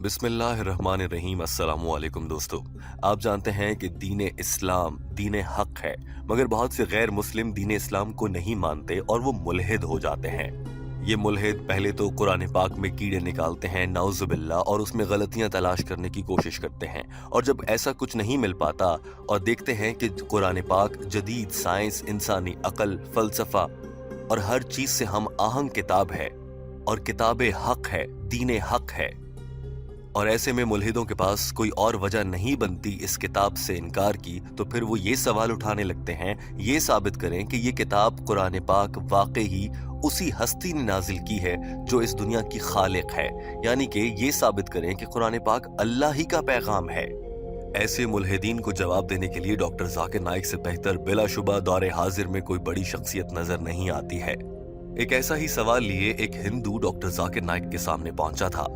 बिस्मिल्लाहिर्रहमानिर्रहीम। अस्सलाम वालेकुम दोस्तों। आप जानते हैं कि दीन इस्लाम दीन हक है, मगर बहुत से गैर मुस्लिम दीन इस्लाम को नहीं मानते और वो मुल्हिद हो जाते हैं। ये मुल्हिद पहले तो कुरान पाक में कीड़े निकालते हैं नाउजुबिल्ला और उसमें गलतियां तलाश करने की कोशिश करते हैं, और जब ऐसा कुछ नहीं मिल पाता और देखते हैं कि कुरान पाक जदीद साइंस, इंसानी अकल, फलसफा और हर चीज से हम आहंग किताब है और किताब हक है, दीन हक है, और ऐसे में मुल्हिदों के पास कोई और वजह नहीं बनती इस किताब से इनकार की, तो फिर वो ये सवाल उठाने लगते हैं, ये साबित करें कि ये किताब कुरान पाक वाकई ही उसी हस्ती ने नाजिल की है जो इस दुनिया की खालिक है, यानी कि ये साबित करें कि कुरान पाक अल्लाह ही का पैगाम है। ऐसे मुल्हिदीन को जवाब देने के लिए डॉक्टर जाकिर नाइक से बेहतर बिलाशुबा दौरे हाजिर में कोई बड़ी शख्सियत नजर नहीं आती है। एक ऐसा ही सवाल लिए एक हिंदू डॉक्टर जाकिर नाइक के सामने पहुंचा था।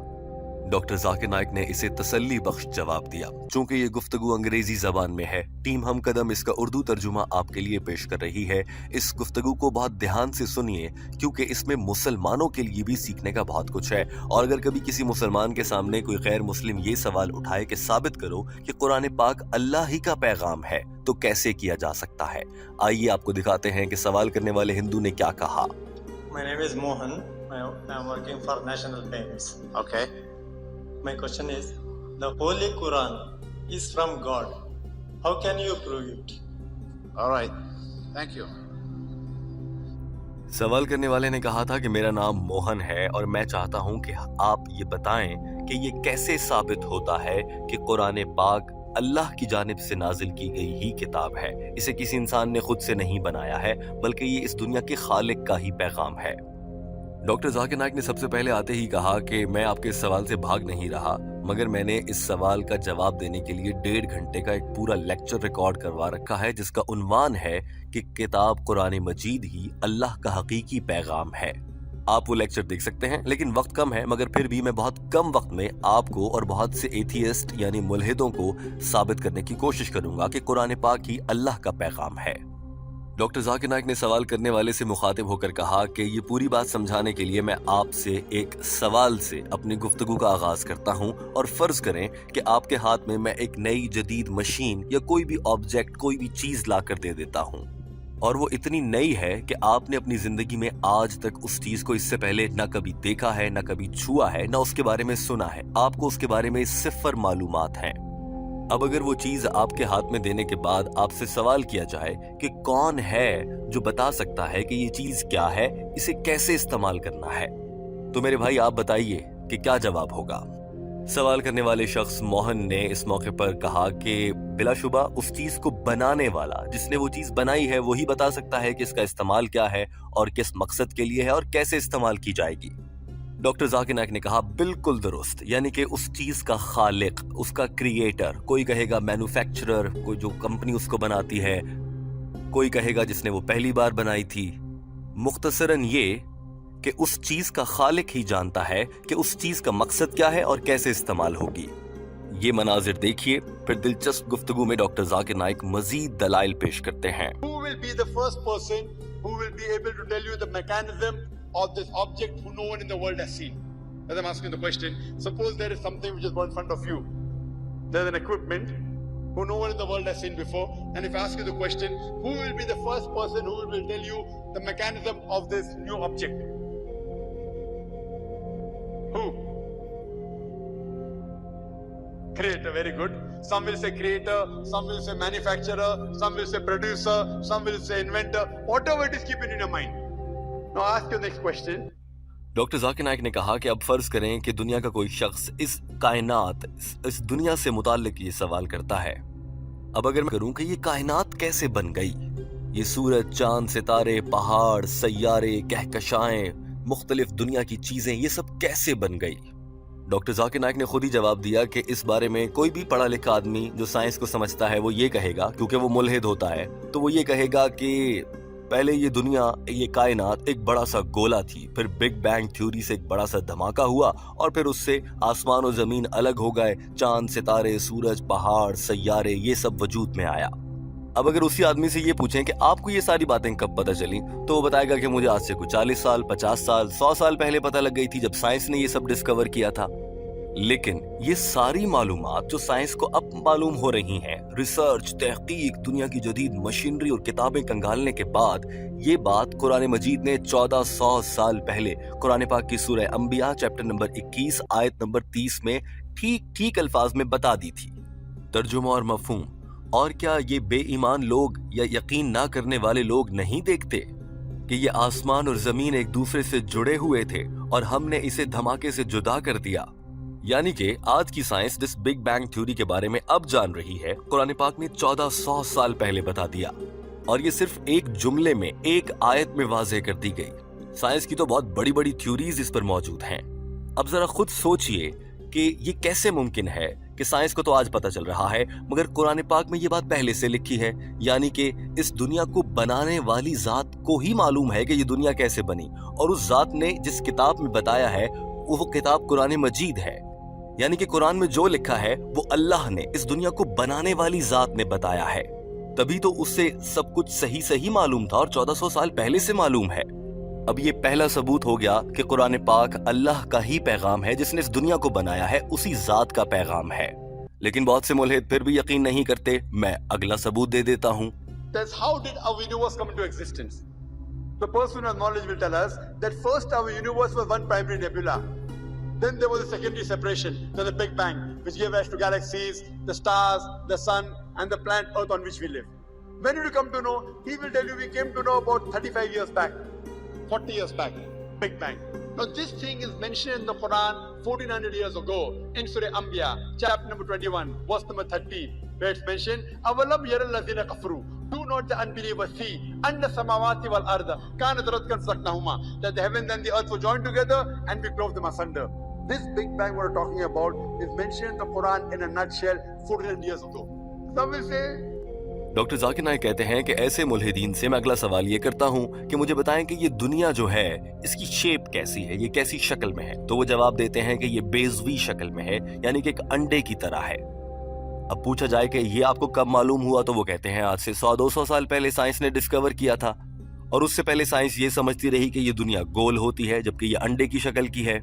डॉक्टर जाकिर नाइक ने इसे तसल्ली बख्श जवाब दिया। चूंकि ये गुफ्तगू अंग्रेजी जबान में है, टीम हम कदम इसका उर्दू तर्जुमा आपके लिए पेश कर रही है। इस गुफ्तगू को बहुत ध्यान से सुनिए, क्योंकि इसमें मुसलमानों के लिए भी सीखने का बहुत कुछ है। और अगर कभी किसी मुसलमान के सामने कोई गैर मुस्लिम ये सवाल उठाए कि साबित करो कि कुरान पाक अल्लाह ही का पैगाम है, तो कैसे किया जा सकता है। आइए आपको दिखाते हैं कि सवाल करने वाले हिंदू ने क्या कहा। My name is Mohan. I'm working for National Paints. Okay. My question is, the Holy Quran is from God. How can you prove it? All right. Thank you. सवाल करने वाले ने कहा था कि मेरा नाम मोहन है और मैं चाहता हूं कि आप ये बताएं कि ये कैसे साबित होता है कि कुरान पाक अल्लाह की जानिब से नाजिल की गई ही किताब है। इसे किसी इंसान ने खुद से नहीं बनाया है, बल्कि ये इस दुनिया के खालिक का ही पैगाम है। डॉक्टर जाकिर नाइक ने सबसे पहले आते ही कहा कि मैं आपके इस सवाल से भाग नहीं रहा, मगर मैंने इस सवाल का जवाब देने के लिए 1.5 घंटे का एक पूरा लेक्चर रिकॉर्ड करवा रखा है, जिसका उन्वान है कि किताब कुरान मजीद ही अल्लाह का हकीकी पैगाम है। आप वो लेक्चर देख सकते हैं, लेकिन वक्त कम है, मगर फिर भी मैं बहुत कम वक्त में आपको और बहुत से एथियस्ट यानी मुल्हिदों को साबित करने की कोशिश करूंगा कि कुरान पाक ही अल्लाह का पैगाम है। डॉक्टर जाकिर नाइक ने सवाल करने वाले से मुखातिब होकर कहा कि ये पूरी बात समझाने के लिए मैं आपसे एक सवाल से अपनी गुफ्तगू का आगाज करता हूं, और फर्ज करें कि आपके हाथ में मैं एक नई जदीद मशीन या कोई भी ऑब्जेक्ट, कोई भी चीज लाकर दे देता हूं, और वो इतनी नई है कि आपने अपनी जिंदगी में आज तक उस चीज को इससे पहले ना कभी देखा है, ना कभी छुआ है, ना उसके बारे में सुना है। आपको उसके बारे में सिफर मालूमात हैं। अब अगर वो चीज आपके हाथ में देने के बाद आपसे सवाल किया जाए कि कौन है जो बता सकता है कि ये चीज क्या है, इसे कैसे इस्तेमाल करना है, तो मेरे भाई आप बताइए कि क्या जवाब होगा। सवाल करने वाले शख्स मोहन ने इस मौके पर कहा कि बिलाशुबा उस चीज को बनाने वाला, जिसने वो चीज बनाई है, वही बता सकता है कि इसका इस्तेमाल क्या है और किस मकसद के लिए है और कैसे इस्तेमाल की जाएगी। डॉक्टर जाकिर नाइक ने कहा बिल्कुल दुरुस्त, यानी कि उस चीज का खालिक, उसका क्रिएटर, कोई कहेगा मैन्युफैक्चरर, कोई जो कंपनी उसको बनाती है, कोई कहेगा जिसने वो पहली बार बनाई थी। मुख्तसरन ये कि उस चीज का खालिक ही जानता है कि उस चीज का मकसद क्या है और कैसे इस्तेमाल होगी। ये मनाजिर देखिए, फिर दिलचस्प गुफ्तगू में डॉक्टर जाकिर नाइक मजीद दलाइल पेश करते हैं। Who will be the first person who will be able to tell you the mechanism of this object who no one in the world has seen? As I'm asking the question, suppose there is something which is in front of you. There's an equipment who no one in the world has seen before. And if I ask you the question, who will be the first person who will tell you the mechanism of this new object? Who? Creator, very good. Some will say creator, some will say manufacturer, some will say producer, some will say inventor. Whatever it is, keep it in your mind. Now ask your next question. Doctor Zakir Naik ने कहा कि अब फर्ज करें कि दुनिया का कोई शख्स इस कायनात, इस दुनिया से मुताल्लिक ये सवाल करता है। अब अगर मैं करूं कि ये कायनात कैसे बन गई, ये सूरज, चांद, सितारे, पहाड़, सैयारे, कहकशाएं, मुख्तलिफ दुनिया की चीजें, ये सब कैसे बन गई। डॉक्टर जाकिर नाइक ने खुद ही जवाब दिया कि इस बारे में कोई भी पढ़ा लिखा आदमी जो साइंस को समझता है वो ये कहेगा, क्योंकि वो मुल्हिद होता है, तो वो ये कहेगा कि पहले ये दुनिया, ये कायनात एक बड़ा सा गोला थी, फिर बिग बैंग थ्योरी से एक बड़ा सा धमाका हुआ और फिर उससे आसमान और जमीन अलग हो गए, चांद, सितारे, सूरज, पहाड़, सैयारे, ये सब वजूद में आया। अब अगर उसी आदमी से ये पूछें कि आपको ये सारी बातें कब पता चली, तो वो बताएगा कि मुझे आज से कुछ 40 साल, 50 साल, 100 साल पहले पता लग गई थी, जब साइंस ने ये सब डिस्कवर किया था। लेकिन ये सारी मालूमात जो साइंस को अब मालूम हो रही हैं, रिसर्च, तहकीक, दुनिया की जदीद मशीनरी और किताबें कंगालने के बाद ये बात कुरान मजीद ने 1400 साल पहले कुरान पाक की सूरह अंबिया चैप्टर नंबर 21 आयत नंबर 30 में ठीक ठीक अल्फाज में बता दी थी। तर्जुमा और मफहूम, और क्या ये बेईमान लोग या यकीन ना करने वाले लोग नहीं देखते कि ये आसमान और जमीन एक दूसरे से जुड़े हुए थे और हमने इसे धमाके से जुदा कर दिया? यानी कि आज की साइंस जिस बिग बैंग थ्योरी के बारे में अब जान रही है, कुरान पाक ने 1400 साल पहले बता दिया, और ये सिर्फ एक जुमले में, एक आयत में वाज़ेह कर दी गई। साइंस की तो बहुत बड़ी बड़ी थ्योरीज इस पर मौजूद हैं। अब जरा खुद सोचिए कि ये कैसे मुमकिन है कि साइंस को तो आज पता चल रहा है, मगर कुरान पाक में ये बात पहले से लिखी है। यानी कि इस दुनिया को बनाने वाली जात को ही मालूम है कि ये दुनिया कैसे बनी, और उस जात ने जिस किताब में बताया है वो किताब कुरान मजीद है। यानी कि कुरान में जो लिखा है वो अल्लाह ने इस दुनिया को बनाने वाली जात ने बताया है, तभी तो उससे सब कुछ सही सही मालूम था और 1400 साल पहले से मालूम है। अब ये पहला सबूत हो गया कि कुरान पाक अल्लाह का ही पैगाम है, जिसने इस दुनिया को बनाया है, उसी जात का पैगाम है। लेकिन बहुत से मुल्हिद फिर भी यकीन नहीं करते। मैं अगला सबूत दे देता हूँ। That's how did our universe come into existence? The person of knowledge will tell us that first our universe was one primary nebula. Then there was a secondary separation, then the Big Bang, which gave rise to galaxies, the stars, the sun, and the planet Earth on which we live. When did you come to know? He will tell you we came to know about 35 years back, 40 years back, Big Bang. Now this thing is mentioned in the Quran 1400 years ago in Surah Anbiya, chapter number 21, verse number 13, where it's mentioned, أَوَلَمْ يَرَ الَّذِينَ كَفَرُوا, do not the unbelievers see, أَنَّ السَّمَاوَاتِ وَالْأَرْضَ كَانَتْ رَتْقًا فَسَقْنَاهُمَا, that the heavens and the earth were joined together and we clove them asunder. This Big Bang we're talking about is mentioned in the Quran in a nutshell 1400 years ago. Some will say, doctor Zakir Naik कहते हैं कि ऐसे मुल्हिदीन से मैं अगला सवाल ये करता हूँ कि मुझे बताएं कि ये दुनिया जो है इसकी शेप कैसी है, ये कैसी शक्ल में है। तो वो जवाब देते हैं कि ये बेज़वी शक्ल में है, यानी कि एक अंडे की तरह है। अब पूछा जाए कि ये आपको कब मालूम हुआ, तो वो कहते हैं आज से 100-200 साल पहले साइंस ने डिस्कवर किया था, और उससे पहले साइंस ये समझती रही कि ये दुनिया गोल होती है जबकि ये अंडे की शक्ल की है।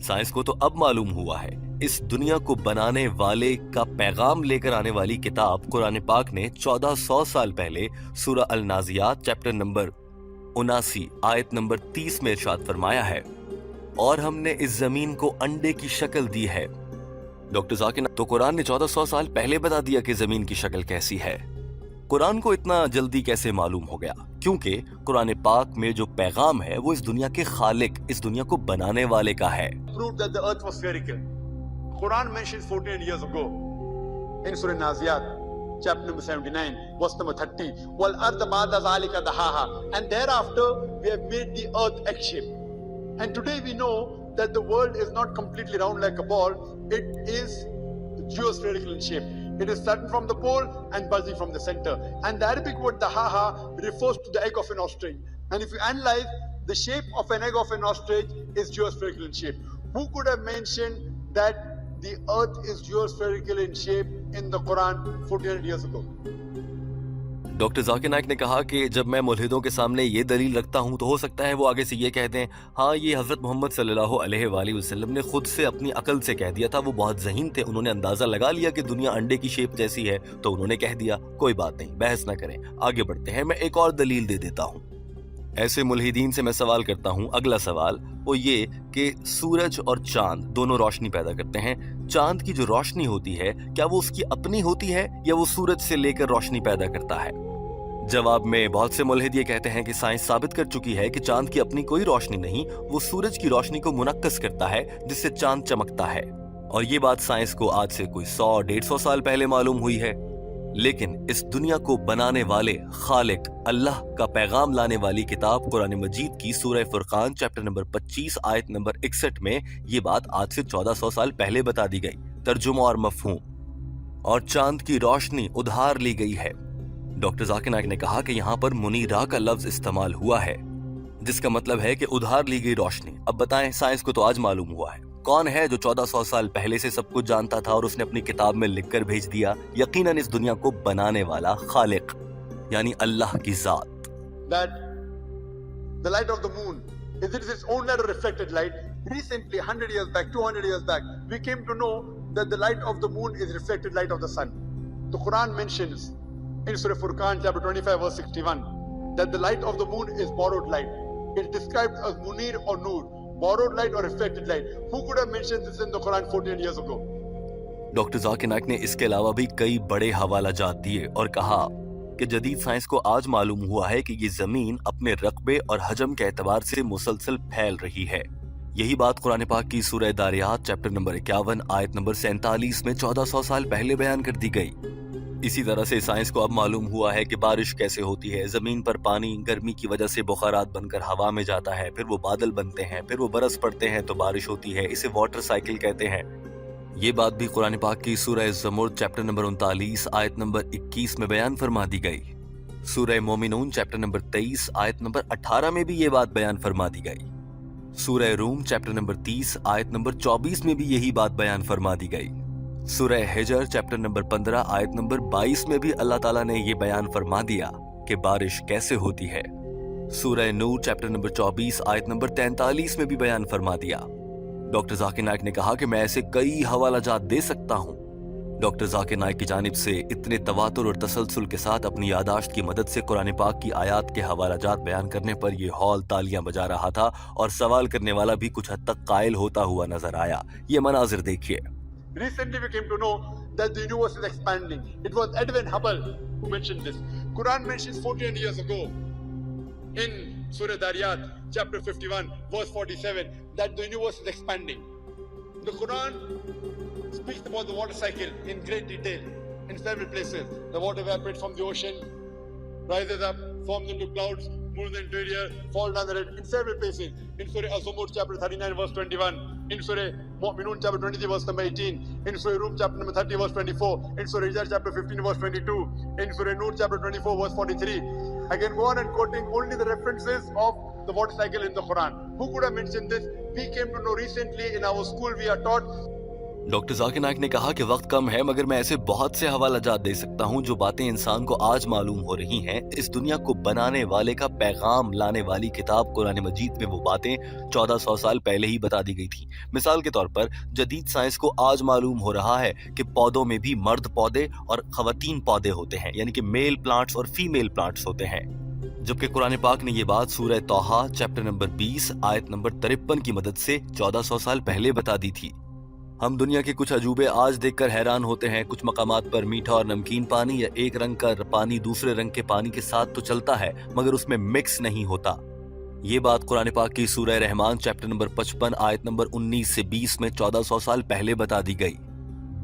साइंस को तो अब मालूम हुआ है इस दुनिया को बनाने वाले का पैगाम लेकर आने वाली किताब कुरान पाक ने 1400 साल पहले सूरह अल नाज़ियात चैप्टर नंबर 79 आयत नंबर 30 में इरशाद फरमाया है, और हमने इस जमीन को अंडे की शक्ल दी है। डॉक्टर जाकिर, तो कुरान ने 1400 साल पहले बता दिया कि जमीन की शक्ल कैसी है। कुरान को इतना जल्दी कैसे मालूम हो गया? क्योंकि कुरान पाक में जो पैगाम है वो इस दुनिया के खालिक, इस दुनिया को बनाने वाले का है। proved that the earth was spherical. Quran mentions 14 years ago in Surah Naziyat, chapter number 79, verse number 30, وَالْأَرْضَ بَعْدَ ذَلِكَ دَحَاهَا, and thereafter we have made the earth egg-shaped. And today we know that the world is not completely round like a ball, it is geospherical in shape. It is starting from the pole and bulging from the center. And the Arabic word dahaha refers to the egg of an ostrich. And if you analyze, the shape of an egg of an ostrich is geospherical in shape. Who could have mentioned that the earth is geospherical in shape in the Quran 1400 years ago? Doctor Zakir Naik ने कहा कि जब मैं मुल्हिदों के सामने ये दलील रखता हूँ तो हो सकता है वो आगे से ये कह दें, हाँ ये हजरत मोहम्मद सल्लल्लाहु अलैहि वसल्लम ने खुद से अपनी अकल से कह दिया था, वो बहुत ज़हीन थे, उन्होंने अंदाज़ा लगा लिया कि दुनिया अंडे की शेप जैसी है तो उन्होंने कह दिया। कोई बात नहीं, बहस ना करें, आगे बढ़ते हैं। मैं एक और दलील दे देता हूँ। ऐसे मुल्हिदीन से मैं सवाल करता हूँ, अगला सवाल वो ये कि सूरज और चांद दोनों रोशनी पैदा करते हैं। चांद की जो रोशनी होती है क्या वो उसकी अपनी होती है या वो सूरज से लेकर रोशनी पैदा करता है? जवाब में बहुत से मुल्हिद ये कहते हैं कि साइंस साबित कर चुकी है कि चांद की अपनी कोई रोशनी नहीं, वो सूरज की रोशनी को मुनक्कस करता है जिससे चांद चमकता है। और ये बात साइंस को आज से कोई 100-150 साल पहले मालूम हुई है। लेकिन इस दुनिया को बनाने वाले खालिक अल्लाह का पैगाम लाने वाली किताब कुरान मजीद की सूरह फुरकान चैप्टर नंबर 25 आयत नंबर 61 में ये बात आज से 1400 साल पहले बता दी गई। तर्जुमा और मफहूम, और चांद की रोशनी उधार ली गई है। डॉक्टर जाकिर नाइक ने कहा कि यहाँ पर मुनीरा का लफ्ज इस्तेमाल हुआ है, जिसका मतलब है कि उधार ली गई रोशनी। अब बताएं, साइंस को तो आज मालूम हुआ है, कौन है जो 1400 साल पहले से सब कुछ जानता था और उसने अपनी किताब में लिखकर भेज दिया? यकीनन इस दुनिया को बनाने वाला खालिक यानी अल्लाह की जात। That the light of the moon, is it its own light or reflected light? Recently, 100 years back, 200 years back, we came to know that the light of the moon is reflected light of the sun. The Quran mentions in Surah Furqan, chapter 25, verse 61, that the light of the moon is borrowed light. It's described as munir or nur, borrowed light or reflected light. Who could have mentioned this in the Quran 14 years ago? Doctor Zakir Naik نے اس کے علاوہ بھی کئی بڑے حوالہ جات دیے اور کہا کہ جدید سائنس کو آج معلوم ہوا ہے کہ یہ زمین اپنے رقبے اور حجم کے اعتبار سے مسلسل پھیل رہی ہے. یہی بات قرآن پاک کی سورہ داریات چیپٹر نمبر 51 آیت نمبر 47 میں 1400 سال پہلے بیان کر دی گئی. اسی طرح سے سائنس کو اب معلوم ہوا ہے کہ بارش کیسے ہوتی ہے. زمین پر پانی گرمی کی وجہ سے بخارات بن کر ہوا میں جاتا ہے، پھر وہ بادل بنتے ہیں، پھر وہ برس پڑتے ہیں تو بارش ہوتی ہے. اسے واٹر سائیکل کہتے ہیں. یہ بات بھی قرآن پاک کی سورہ زمر چیپٹر نمبر 39 آیت نمبر 21 میں بیان فرما دی گئی. سورہ مومنون چیپٹر نمبر 23 آیت نمبر 18 میں بھی یہ بات بیان فرما دی گئی. سورہ روم چیپٹر نمبر 30 آیت نمبر 24 میں بھی یہی بات بیان فرما دی گئی. سورہ حجر چیپٹر نمبر 15 آیت نمبر 22 میں بھی اللہ تعالیٰ نے یہ بیان فرما دیا کہ بارش کیسے ہوتی ہے. سورہ نور چیپٹر نمبر 24 آیت نمبر 43 میں بھی بیان فرما دیا. ڈاکٹر ذاکر نائک نے کہا کہ میں ایسے کئی حوالہ جات دے سکتا ہوں. ڈاکٹر ذاکر نائک کی جانب سے اتنے تواتر اور تسلسل کے ساتھ اپنی یادداشت کی مدد سے قرآن پاک کی آیات کے حوالہ جات بیان کرنے پر یہ ہال تالیاں بجا رہا تھا اور سوال کرنے والا بھی کچھ حد تک قائل ہوتا ہوا نظر آیا. یہ مناظر دیکھیے. Recently we came to know that the universe is expanding. It was Edwin Hubble who mentioned this. Quran mentions 14 years ago in Surah Dariyat, chapter 51, verse 47, that the universe is expanding. The Quran speaks about the water cycle in great detail in several places. The water evaporates from the ocean, rises up, forms into clouds, moves into the air, falls down the red in several places. In Surah Az-Zumur, chapter 39, verse 21. In Surah Mu'minun, chapter 23, verse number 18. In Surah Rum, chapter number 30, verse 24. In Surah Hijr, chapter 15, verse 22. In Surah Nur, chapter 24, verse 43. I can go on and quoting only the references of the water cycle in the Quran. Who could have mentioned this? We came to know recently in our school we are taught. Doctor Zakir Naik نے کہا کہ وقت کم ہے مگر میں ایسے بہت سے حوالہ جات دے سکتا ہوں جو باتیں انسان کو آج معلوم ہو رہی ہیں. اس دنیا کو بنانے والے کا پیغام لانے والی کتاب قرآن مجید میں وہ باتیں 1400 سال پہلے ہی بتا دی گئی تھی. مثال کے طور پر جدید سائنس کو آج معلوم ہو رہا ہے کہ پودوں میں بھی مرد پودے اور خواتین پودے ہوتے ہیں، یعنی کہ میل پلانٹس اور فیمیل پلانٹس ہوتے ہیں. جبکہ قرآن پاک نے یہ بات سورہ طٰہٰ چیپٹر نمبر 20 آیت نمبر 53 کی مدد سے 1400 سال پہلے بتا دی تھی. ہم دنیا کے کچھ عجوبے آج دیکھ کر حیران ہوتے ہیں. کچھ مقامات پر میٹھا اور نمکین پانی یا ایک رنگ کا پانی دوسرے رنگ کے پانی کے ساتھ تو چلتا ہے مگر اس میں مکس نہیں ہوتا. یہ بات قرآن پاک کی سورہ رحمان چیپٹر نمبر 55 آیت نمبر 19 سے 20 میں 1400 سال پہلے بتا دی گئی.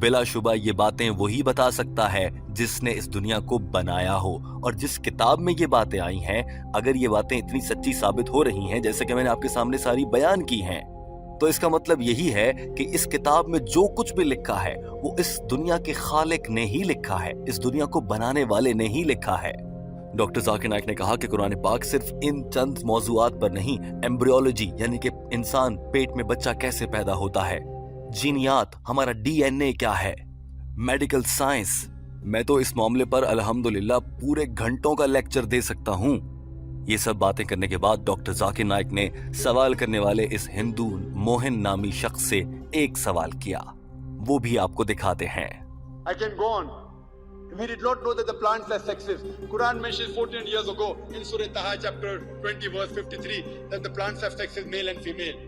بلا شبہ یہ باتیں وہی بتا سکتا ہے جس نے اس دنیا کو بنایا ہو، اور جس کتاب میں یہ باتیں آئی ہیں اگر یہ باتیں اتنی سچی ثابت ہو رہی ہیں جیسے کہ میں نے آپ کے سامنے ساری بیان کی ہیں تو اس کا مطلب یہی ہے کہ اس کتاب میں جو کچھ بھی لکھا ہے وہ اس دنیا کے خالق نے ہی لکھا ہے، اس دنیا کو بنانے والے نے ہی لکھا ہے. ڈاکٹر ذاکر نائک نے کہا کہ قرآن پاک صرف ان چند موضوعات پر نہیں، ایمبریولوجی یعنی کہ انسان پیٹ میں بچہ کیسے پیدا ہوتا ہے، جینیات ہمارا ڈی این اے کیا ہے، میڈیکل سائنس، میں تو اس معاملے پر الحمدللہ پورے گھنٹوں کا لیکچر دے سکتا ہوں. یہ سب باتیں کرنے کے بعد ڈاکٹر ذاکر نائک نے سوال کرنے والے اس ہندو موہن نامی شخص سے ایک سوال کیا، وہ بھی آپ کو دکھاتے ہیں. I can go on. We did not know that the plants are sexes. Quran mentions 14 years ago in Surah Taha chapter 20 verse 53 that the plants have sexes male and female.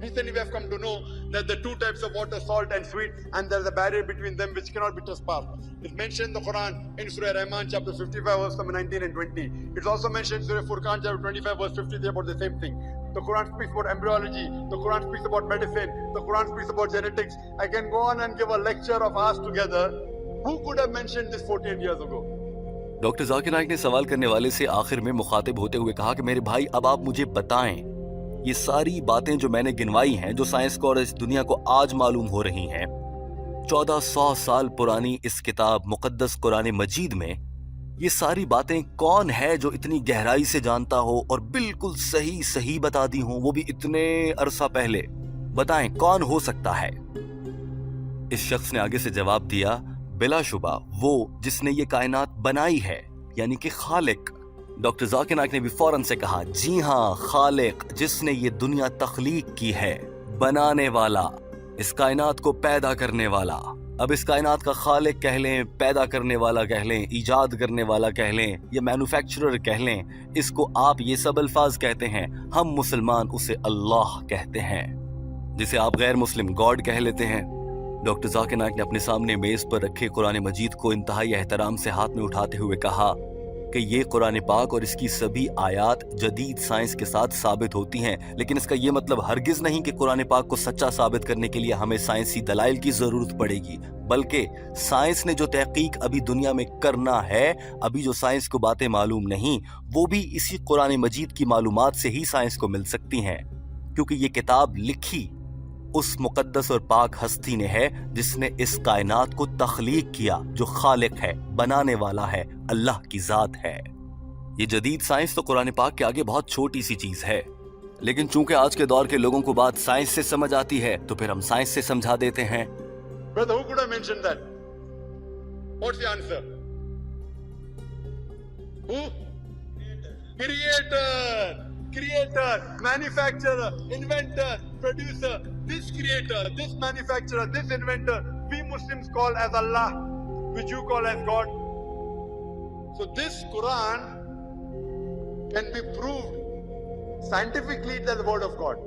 Recently we have come to know that the two types of water, salt and sweet, and there is a barrier between them which cannot be trespassed. It's mentioned in the Quran in Surah Rahman chapter 55 verse number 19 and 20. It's also mentioned in Surah Furqan chapter 25 verse 53 about the same thing. The Quran speaks about embryology, the Quran speaks about medicine, the Quran speaks about genetics. I can go on and give a lecture of ours together. Who could have mentioned this 14 years ago? Doctor Zakir Naik نے سوال کرنے والے سے آخر میں مخاطب ہوتے ہوئے کہا کہ میرے بھائی اب آپ مجھے بتائیں یہ ساری باتیں جو میں نے گنوائی ہیں جو سائنس کو اور اس دنیا کو آج معلوم ہو رہی ہیں 1400 سال پرانی اس کتاب مقدس قرآن مجید میں یہ ساری باتیں کون ہے جو اتنی گہرائی سے جانتا ہو اور بالکل صحیح بتا دی ہوں، وہ بھی اتنے عرصہ پہلے؟ بتائیں کون ہو سکتا ہے؟ اس شخص نے آگے سے جواب دیا، بلا شبہ وہ جس نے یہ کائنات بنائی ہے، یعنی کہ خالق. डॉक्टर जाकिर नाइक ने भी फौरन से कहा, जी हाँ, खालिक, जिसने ये दुनिया तख्लीक की है, बनाने वाला, इस कायनात को पैदा करने वाला। अब इस कायनात का खालिक कह लें, पैदा करने वाला कह लें, इजाद करने वाला कह लें या मैन्युफैक्चरर कह लें, इसको आप ये सब अल्फाज कहते हैं, हम मुसलमान उसे अल्लाह कहते हैं, जिसे आप गैर मुस्लिम गॉड कह लेते हैं। डॉक्टर जाकिर नाइक ने अपने सामने मेज पर रखे कुरान मजीद को इंतहाई एहतराम से हाथ में उठाते हुए कहा कि ये कुरान पाक और इसकी सभी आयात जदीद साइंस के साथ साबित होती हैं, लेकिन इसका ये मतलब हरगिज नहीं कि कुरान पाक को सच्चा साबित करने के लिए हमें साइंसी दलाइल की जरूरत पड़ेगी, बल्कि साइंस ने जो तहकीक अभी दुनिया में करना है, अभी जो साइंस को बातें मालूम नहीं, वो भी इसी कुरान मजीद की मालूमात से ही साइंस को मिल सकती हैं, क्योंकि ये किताब लिखी उस मुकद्दस और पाक हस्ती ने है जिसने इस कायनात को तख्लीक किया, जो खालिक है, बनाने वाला है, अल्लाह की जात है। ये जदीद साइंस तो कुरान पाक के आगे बहुत छोटी सी चीज है, लेकिन चूंकि आज के दौर के लोगों को बात साइंस से समझ आती है तो फिर हम साइंस से समझा देते हैं। Brother, who could have mentioned that? What's the answer? Who? Creator, manufacturer, inventor, producer. This creator, this manufacturer, this inventor, we Muslims call as Allah, which you call as God. So this Quran can be proved scientifically as the word of God.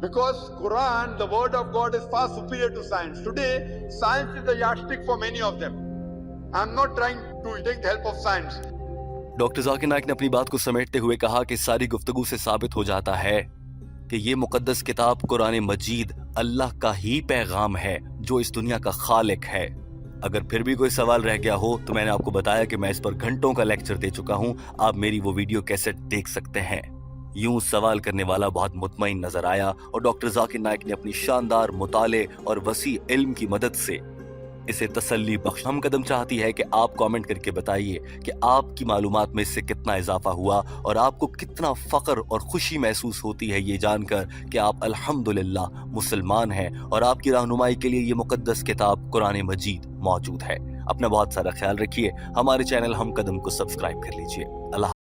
Because Quran, the word of God, is far superior to science. Today, science is the yardstick for many of them. I'm not trying to take the help of science. Doctor Zakir Naik ने अपनी बात को समेटते हुए कहा कि सारी गुफ्तगू से साबित हो जाता है कि ये मुकद्दस किताब कुरान मजीद अल्लाह का ही पैगाम है, जो इस दुनिया का खालिक है। अगर फिर भी कोई सवाल रह गया हो तो मैंने आपको बताया कि मैं इस पर घंटों का लेक्चर दे चुका हूं, आप मेरी वो वीडियो कैसेट देख सकते हैं। यूं सवाल करने वाला बहुत मुतमईन नजर आया और डॉक्टर जाकिर नाइक ने अपनी शानदार मुताले और वसी इल्म की मदद से इसे तसल्ली बख्श। हम कदम चाहती है कि आप कमेंट करके बताइए कि आपकी मालूमात में इससे कितना इजाफा हुआ और आपको कितना फख्र और खुशी महसूस होती है ये जानकर कि आप अल्हम्दुलिल्लाह मुसलमान हैं और आपकी रहनुमाई के लिए ये मुकद्दस किताब कुरान मजीद मौजूद है। अपना बहुत सारा ख्याल रखिए। हमारे चैनल हम कदम को सब्सक्राइब कर लीजिए। अल्लाह।